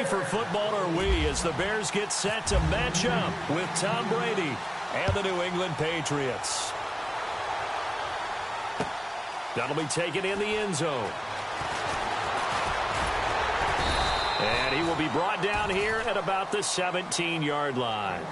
ready for football are we as the Bears get set to match up with Tom Brady and the New England Patriots. That'll be taken in the end zone. And he will be brought down here at about the 17-yard line.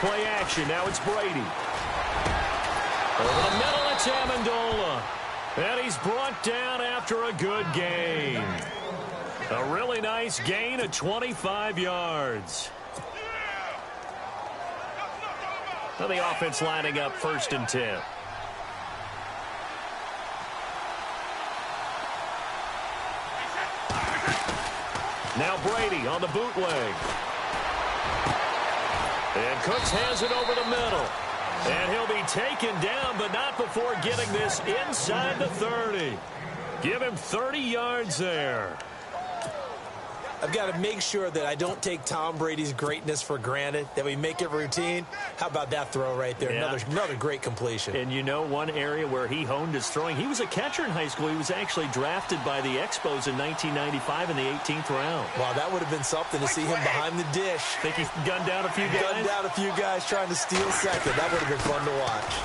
Play action. Now it's Brady. Over the middle, it's Amendola. And he's brought down after a good gain. A really nice gain of 25 yards. Now the offense lining up 1st and 10. Now Brady on the bootleg. And Cooks has it over the middle. And he'll be taken down, but not before getting this inside the 30. Give him 30 yards there. I've got to make sure that I don't take Tom Brady's greatness for granted, that we make it routine. How about that throw right there? Yeah. Another great completion. And you know one area where he honed his throwing, he was a catcher in high school. He was actually drafted by the Expos in 1995 in the 18th round. Wow, that would have been something to see him behind the dish. Think he gunned down a few guys? Gunned down a few guys trying to steal second. That would have been fun to watch.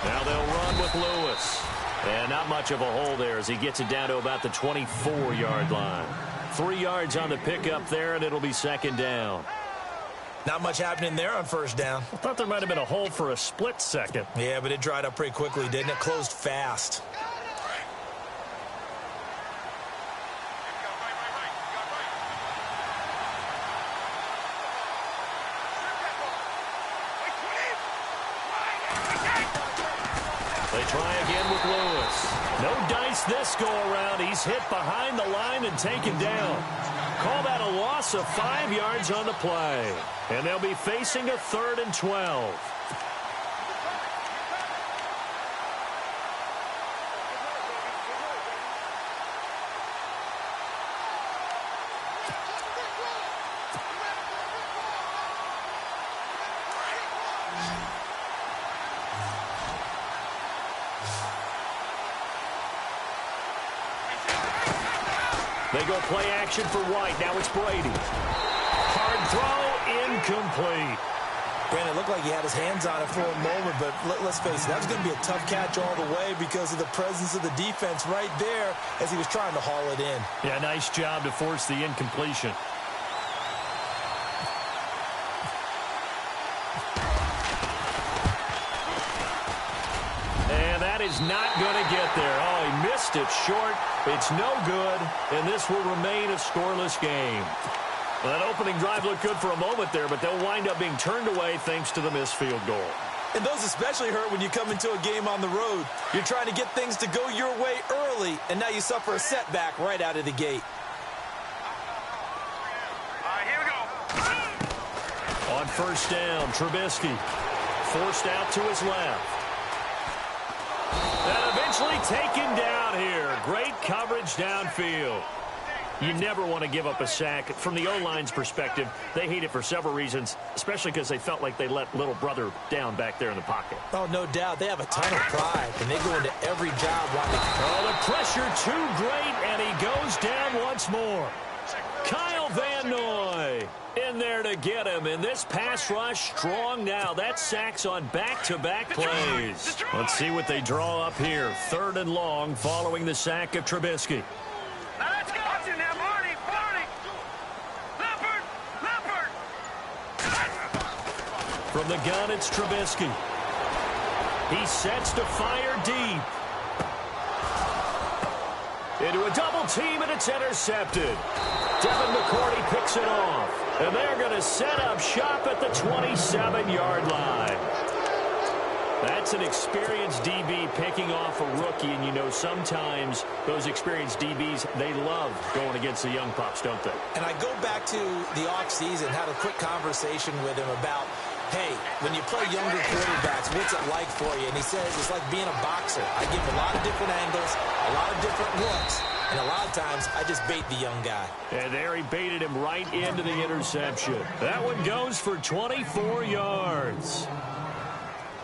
Now they'll run with Lewis. And not much of a hole there as he gets it down to about the 24-yard line. 3 yards on the pickup there, and it'll be 2nd down. Not much happening there on 1st down. I thought there might have been a hole for a split second. Yeah, but it dried up pretty quickly, didn't it? Closed fast. They try again with Lewis. No dice this go-around. He's hit behind the line and taken down. Call that a loss of 5 yards on the play. And they'll be facing a 3rd and 12. They go play action for White. Now it's Brady. Hard throw, incomplete. Brandon, it looked like he had his hands on it for a moment, but let's face it, that was going to be a tough catch all the way because of the presence of the defense right there as he was trying to haul it in. Yeah, nice job to force the incompletion. And that is not going to get there. Oh, he missed it short. It's no good, and this will remain a scoreless game. Well, that opening drive looked good for a moment there, but they'll wind up being turned away thanks to the missed field goal. And those especially hurt when you come into a game on the road. You're trying to get things to go your way early, and now you suffer a setback right out of the gate. All right, here we go. On 1st down, Trubisky forced out to his left. And eventually taken down here. Great coverage downfield. You never want to give up a sack. From the O-line's perspective, they hate it for several reasons, especially because they felt like they let little brother down back there in the pocket. Oh, no doubt. They have a ton of pride, and they go into every job wanting to... Oh, the pressure too great, and he goes down once more. Kyle Van Noy in there to get him, and this pass rush strong now. That sacks on back-to-back plays. Let's see what they draw up here. 3rd and long following the sack of Trubisky. Now let's go. Now, Marty. Leopard. From the gun, it's Trubisky. He sets to fire deep. Into a double team, and it's intercepted. Devin McCourty picks it off. And they're going to set up shop at the 27-yard line. That's an experienced DB picking off a rookie, and you know sometimes those experienced DBs, they love going against the young pups, don't they? And I go back to the offseason, had a quick conversation with him about Hey, when you play younger quarterbacks, what's it like for you? And he says it's like being a boxer. I give a lot of different angles, a lot of different looks, and a lot of times I just bait the young guy. And there he baited him right into the interception. That one goes for 24 yards.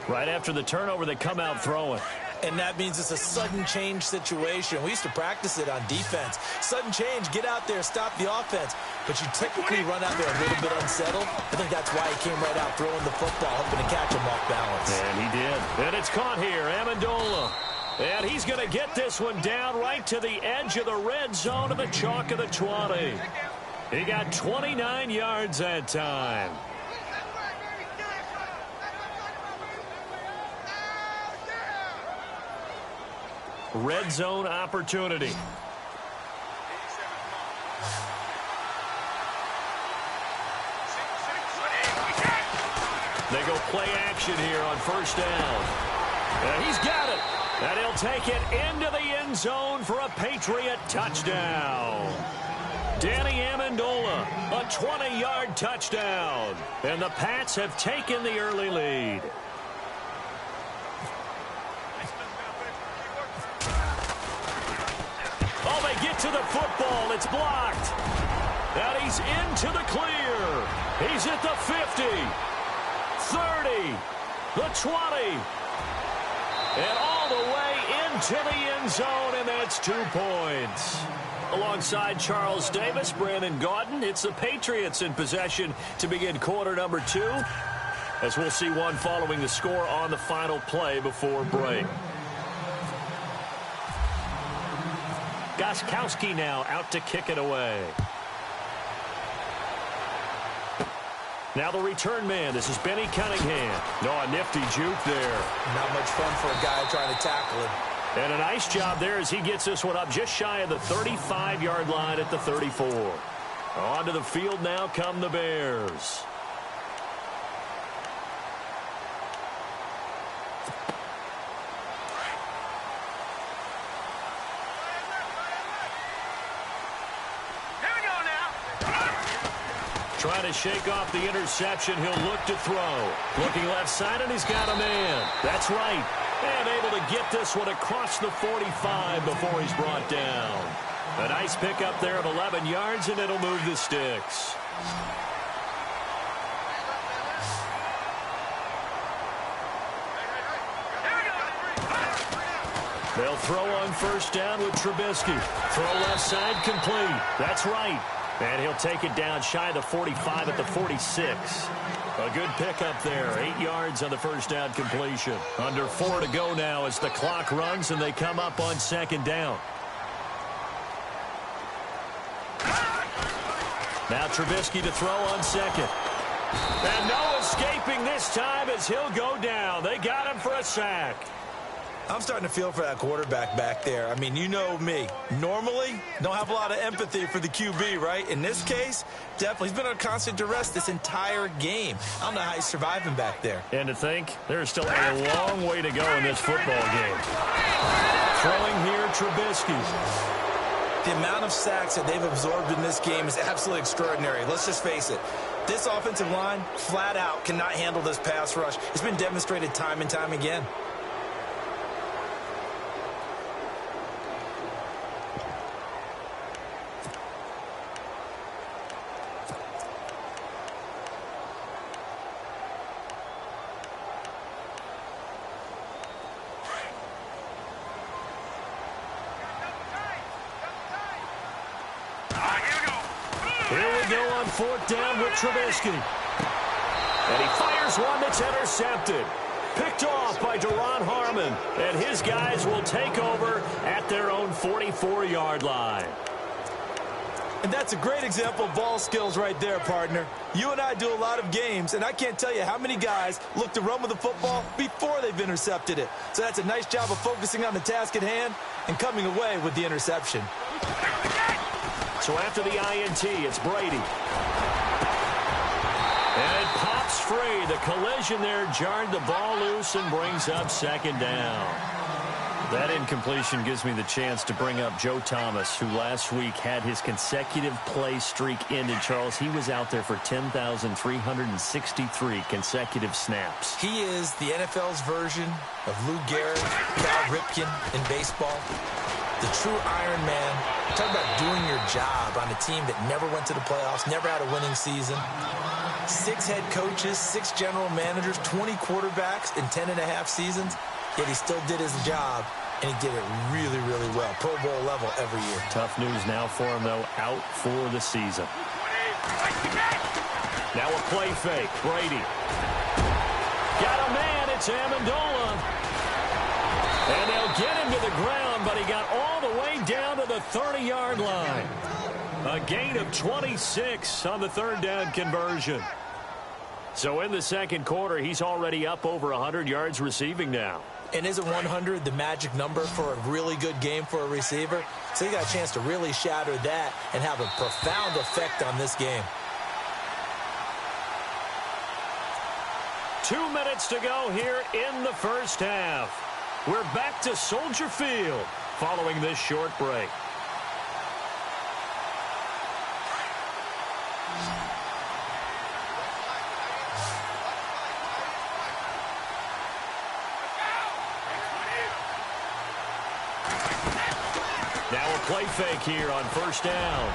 Right after the turnover, they come out throwing. And that means it's a sudden change situation. We used to practice it on defense. Sudden change, get out there, stop the offense. But you typically run out there a little bit unsettled. I think that's why he came right out throwing the football, hoping to catch him off balance. And he did. And it's caught here, Amendola. And he's going to get this one down right to the edge of the red zone of the chalk of the 20. He got 29 yards that time. Red zone opportunity. They go play action here on first down. And he's got it. And he'll take it into the end zone for a Patriot touchdown. Danny Amendola, a 20-yard touchdown. And the Pats have taken the early lead. Oh, they get to the football. It's blocked. And he's into the clear. He's at the 50, 30, the 20, and all the way into the end zone, and that's 2 points. Alongside Charles Davis, Brandon Gaudin, it's the Patriots in possession to begin quarter number 2, as we'll see one following the score on the final play before break. Gostkowski now out to kick it away. Now the return man. This is Benny Cunningham. No, a nifty juke there. Not much fun for a guy trying to tackle him. And a nice job there as he gets this one up just shy of the 35-yard line at the 34. Onto the field now come the Bears. Trying to shake off the interception. He'll look to throw. Looking left side, and he's got a man. That's right. And able to get this one across the 45 before he's brought down. A nice pickup there of 11 yards, and it'll move the sticks. They'll throw on first down with Trubisky. Throw left side complete. That's right. And he'll take it down shy of the 45 at the 46. A good pickup there. 8 yards on the first down completion. Under 4 to go now as the clock runs and they come up on second down. Now Trubisky to throw on second. And no escaping this time as he'll go down. They got him for a sack. I'm starting to feel for that quarterback back there. I mean, you know me. Normally, don't have a lot of empathy for the QB, right? In this case, definitely. He's been under constant duress this entire game. I don't know how he's surviving back there. And to think, there's still a long way to go in this football game. Throwing here, Trubisky. The amount of sacks that they've absorbed in this game is absolutely extraordinary. Let's just face it. This offensive line, flat out, cannot handle this pass rush. It's been demonstrated time and time again. Fourth down with Trubisky. And he fires one that's intercepted. Picked off by Duron Harmon. And his guys will take over at their own 44-yard line. And that's a great example of ball skills right there, partner. You and I do a lot of games, and I can't tell you how many guys look to run with the football before they've intercepted it. So that's a nice job of focusing on the task at hand and coming away with the interception. So after the INT, it's Brady. And it pops free. The collision there jarred the ball loose and brings up second down. That incompletion gives me the chance to bring up Joe Thomas, who last week had his consecutive play streak ended. Charles, he was out there for 10,363 consecutive snaps. He is the NFL's version of Lou Gehrig, Cal Ripken in baseball. The true Iron Man. Talk about doing your job on a team that never went to the playoffs, never had a winning season. 6 head coaches, 6 general managers, 20 quarterbacks in 10.5 seasons. Yet he still did his job, and he did it really, really well. Pro Bowl level every year. Tough news now for him, though, out for the season. Now a play fake. Brady. Got a man. It's Amendola. And they'll get him to the ground, but he got all the way down to the 30-yard line. A gain of 26 on the third down conversion. So in the second quarter, he's already up over 100 yards receiving now. And isn't 100 the magic number for a really good game for a receiver? So he got a chance to really shatter that and have a profound effect on this game. 2 minutes to go here in the first half. We're back to Soldier Field following this short break. Now a play fake here on first down.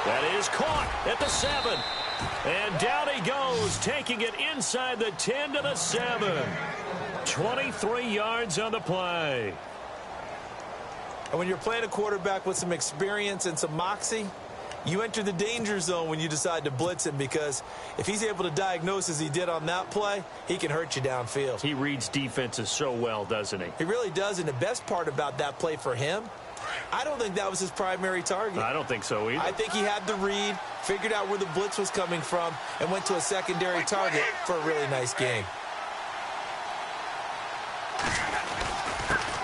That is caught at the 7. And down he goes, taking it inside the 10 to the 7. 23 yards on the play. And when you're playing a quarterback with some experience and some moxie, you enter the danger zone when you decide to blitz him, because if he's able to diagnose as he did on that play, he can hurt you downfield. He reads defenses so well, doesn't he? He really does, and the best part about that play for him, I don't think that was his primary target. I don't think so either. I think he had the read, figured out where the blitz was coming from, and went to a secondary target for a really nice game.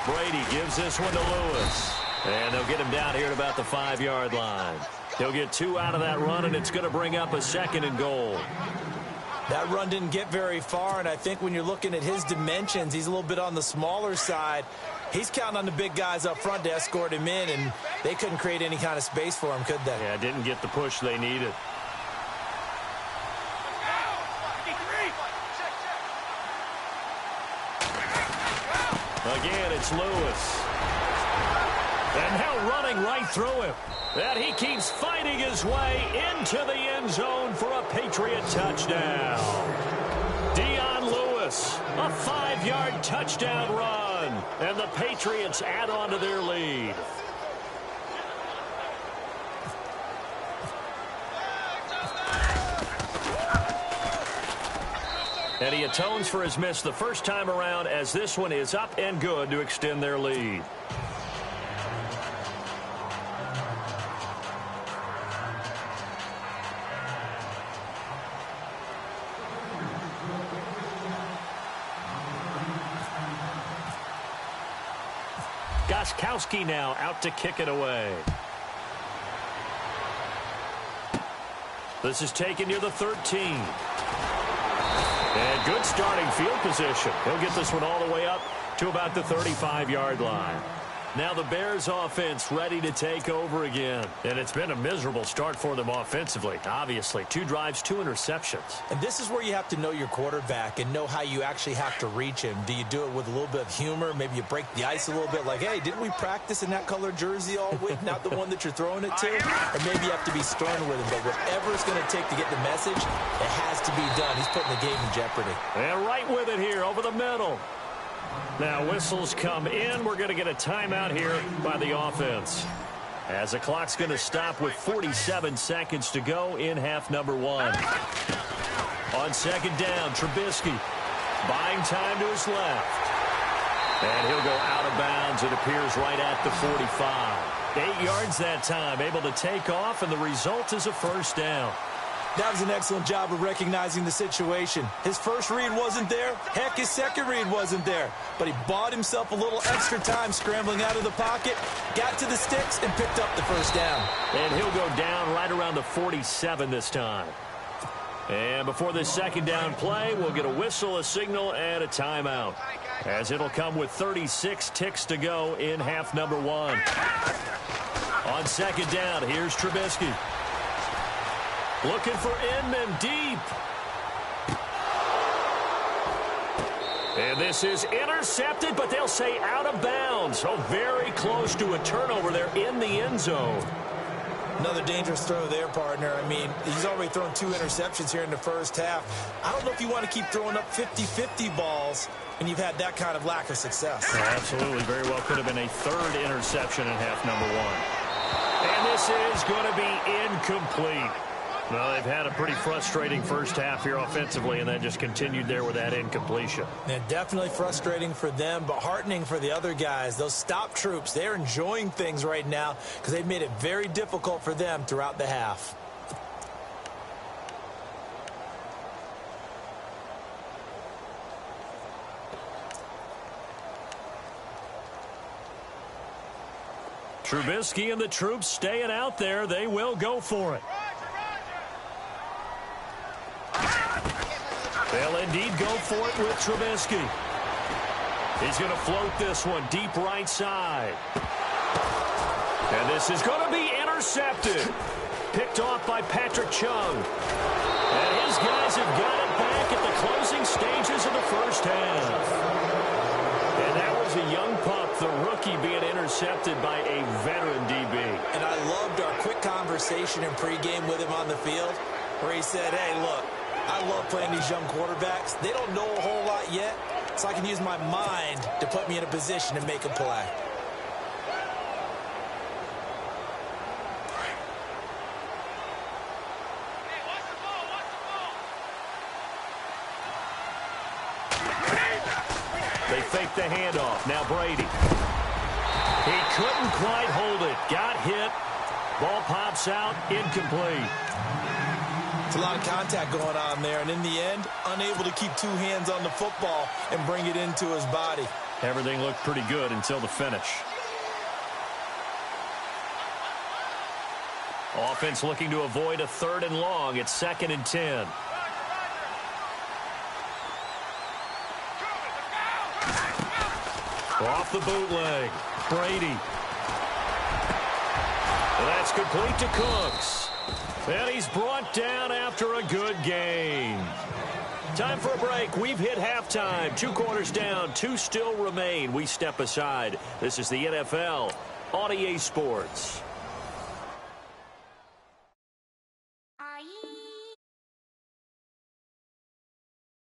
Brady gives this one to Lewis. And they'll get him down here at about the 5-yard line. He'll get 2 out of that run, and it's going to bring up a 2nd and goal. That run didn't get very far, and I think when you're looking at his dimensions, he's a little bit on the smaller side. He's counting on the big guys up front to escort him in, and they couldn't create any kind of space for him, could they? Yeah, didn't get the push they needed. Again, it's Lewis. And now running right through him. And he keeps fighting his way into the end zone for a Patriot touchdown. Dion Lewis, a 5-yard touchdown run. And the Patriots add on to their lead. And he atones for his miss the first time around, as this one is up and good to extend their lead. Gostkowski now out to kick it away. This is taken near the 13. And good starting field position. He'll get this one all the way up to about the 35-yard line. Now the Bears offense ready to take over again. And it's been a miserable start for them offensively, obviously. 2 drives, 2 interceptions. And this is where you have to know your quarterback and know how you actually have to reach him. Do you do it with a little bit of humor? Maybe you break the ice a little bit, like, hey, didn't we practice in that color jersey all week? Not the one that you're throwing it to? Or maybe you have to be stern with him. But whatever it's going to take to get the message, it has to be done. He's putting the game in jeopardy. And right with it here over the middle. Now whistles come in. We're going to get a timeout here by the offense, as the clock's going to stop with 47 seconds to go in half number 1. On second down, Trubisky buying time to his left. And he'll go out of bounds. It appears right at the 45. 8 yards that time, able to take off, and the result is a first down. That was an excellent job of recognizing the situation. His first read wasn't there. Heck, his second read wasn't there. But he bought himself a little extra time scrambling out of the pocket, got to the sticks, and picked up the first down. And he'll go down right around the 47 this time. And before this second down play, we'll get a whistle, a signal, and a timeout, as it'll come with 36 ticks to go in half number one. On second down, here's Trubisky. Looking for Inman deep. And this is intercepted, but they'll say out of bounds. So very close to a turnover there in the end zone. Another dangerous throw there, partner. I mean, he's already thrown 2 interceptions here in the first half. I don't know if you want to keep throwing up 50-50 balls when you've had that kind of lack of success. Oh, absolutely. Very well could have been a 3rd interception in half number one. And this is going to be incomplete. Well, they've had a pretty frustrating first half here offensively, and then just continued there with that incompletion. Yeah, definitely frustrating for them, but heartening for the other guys. Those stop troops, they're enjoying things right now because they've made it very difficult for them throughout the half. Trubisky and the troops staying out there. They will go for it. They'll indeed go for it with Trubisky. He's going to float this one deep right side. And this is going to be intercepted. Picked off by Patrick Chung. And his guys have got it back at the closing stages of the first half. And that was a young pup, the rookie, being intercepted by a veteran DB. And I loved our quick conversation in pregame with him on the field where he said, hey, look, I love playing these young quarterbacks. They don't know a whole lot yet, so I can use my mind to put me in a position to make a play. They fake the handoff. Now Brady. He couldn't quite hold it. Got hit. Ball pops out. Incomplete. It's a lot of contact going on there, and in the end, unable to keep 2 hands on the football and bring it into his body. Everything looked pretty good until the finish. Offense looking to avoid a 3rd and long. It's 2nd and 10. Off the bootleg. Brady. That's complete to Cooks. And he's brought down after a good game. Time for a break. We've hit halftime. 2 quarters down. 2 still remain. We step aside. This is the NFL on EA Sports.